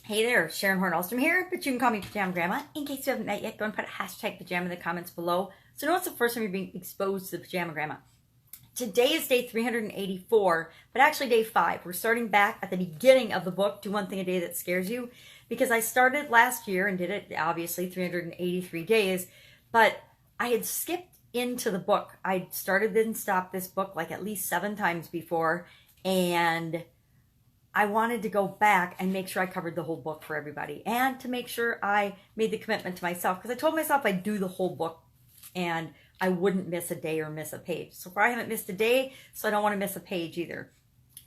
Hey there, Sharon Horne-Ellstrom here, but you can call me Pajama Grandma. In case you haven't met yet, go and put a hashtag pajama in the comments below so know it's the first time you're being exposed to the Pajama Grandma. Today is day 384, but actually day 5. We're starting back at the beginning of the book, Do One Thing a Day That Scares You, because I started last year and did it, obviously, 383 days, but I had skipped into the book. I started and stopped this book like at least 7 times before, and I wanted to go back and make sure I covered the whole book for everybody and to make sure I made the commitment to myself, because I told myself I'd do the whole book and I wouldn't miss a day or miss a page. So far I haven't missed a day, so I don't want to miss a page either.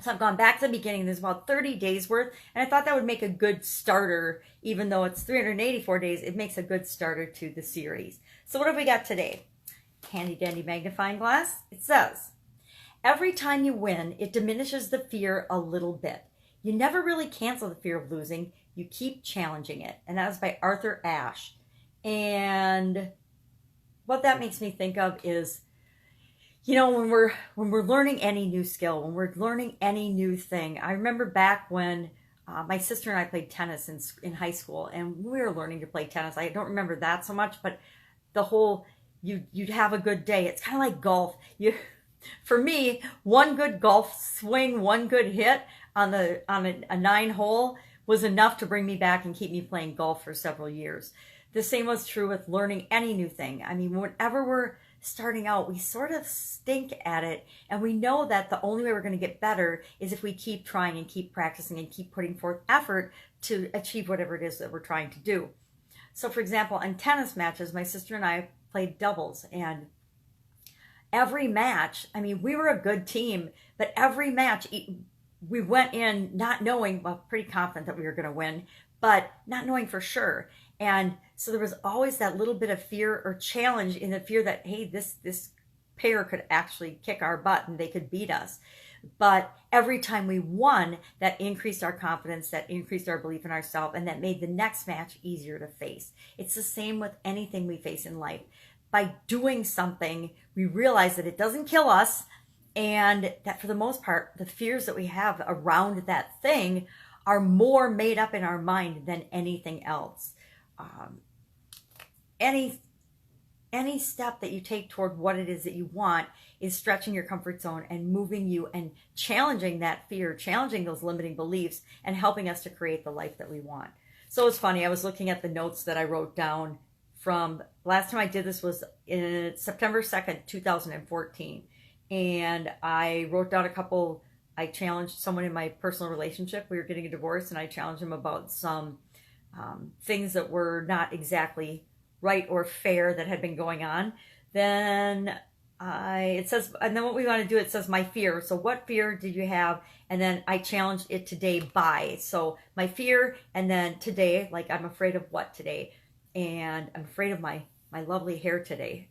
So I've gone back to the beginning. There's about 30 days worth, and I thought that would make a good starter. Even though it's 384 days, it makes a good starter to the series. So what have we got today? Handy dandy magnifying glass. It says, every time you win, it diminishes the fear a little bit. You never really cancel the fear of losing. You keep challenging it. And that was by Arthur Ashe. And what that makes me think of is, you know, when we're learning any new skill, when we're learning any new thing. I remember back when my sister and I played tennis in high school, and we were learning to play tennis. I don't remember that so much, but the whole, you'd have a good day. It's kind of like golf. For me, one good golf swing, one good hit on a 9-hole was enough to bring me back and keep me playing golf for several years. The same was true with learning any new thing. I mean, whenever we're starting out, we sort of stink at it, and we know that the only way we're going to get better is if we keep trying and keep practicing and keep putting forth effort to achieve whatever it is that we're trying to do. So for example, in tennis matches, my sister and I played doubles, and every match, I mean, we were a good team, but every match we went in not knowing, well, pretty confident that we were going to win, but not knowing for sure. And so there was always that little bit of fear or challenge in the fear that, hey, this pair could actually kick our butt and they could beat us. But every time we won, that increased our confidence, that increased our belief in ourselves, and that made the next match easier to face. It's the same with anything we face in life. By doing something, we realize that it doesn't kill us, and that for the most part, the fears that we have around that thing are more made up in our mind than anything else. Any step that you take toward what it is that you want is stretching your comfort zone and moving you and challenging that fear, challenging those limiting beliefs, and helping us to create the life that we want. So it's funny, I was looking at the notes that I wrote down from last time I did this was in September 2nd, 2014. And I wrote down a couple, I challenged someone in my personal relationship. We were getting a divorce, and I challenged him about some things that were not exactly right or fair that had been going on. Then it says, and then what we want to do, it says my fear. So what fear did you have? And then I challenged it today by. So my fear, and then today, like I'm afraid of what today? And I'm afraid of my lovely hair today.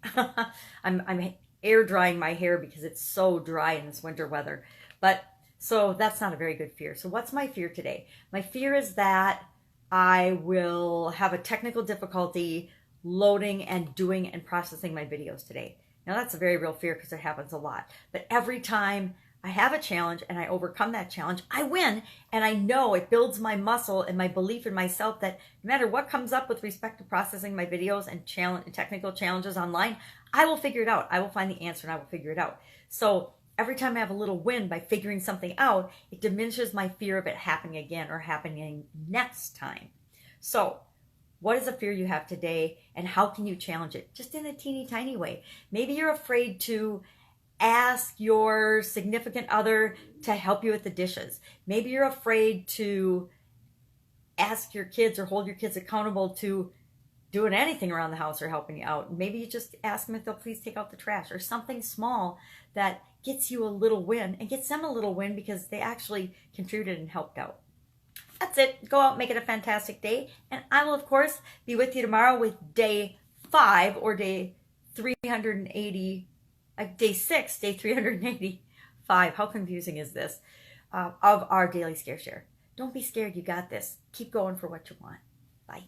I'm air drying my hair because it's so dry in this winter weather. But so that's not a very good fear. So what's my fear today? My fear is that I will have a technical difficulty loading and doing and processing my videos today. Now that's a very real fear because it happens a lot. But every time I have a challenge and I overcome that challenge, I win, and I know it builds my muscle and my belief in myself that no matter what comes up with respect to processing my videos and technical challenges online, I will figure it out. I will find the answer and I will figure it out. So every time I have a little win by figuring something out, it diminishes my fear of it happening again or happening next time. So what is a fear you have today, and how can you challenge it? Just in a teeny tiny way. Maybe you're afraid to ask your significant other to help you with the dishes. Maybe you're afraid to ask your kids or hold your kids accountable to doing anything around the house or helping you out. Maybe you just ask them if they'll please take out the trash, or something small that gets you a little win and gets them a little win because they actually contributed and helped out. That's it. Go out and make it a fantastic day. And I will, of course, be with you tomorrow with day 5 or day 380, day 6, day 385. How confusing is this? Of our daily scare share. Don't be scared. You got this. Keep going for what you want. Bye.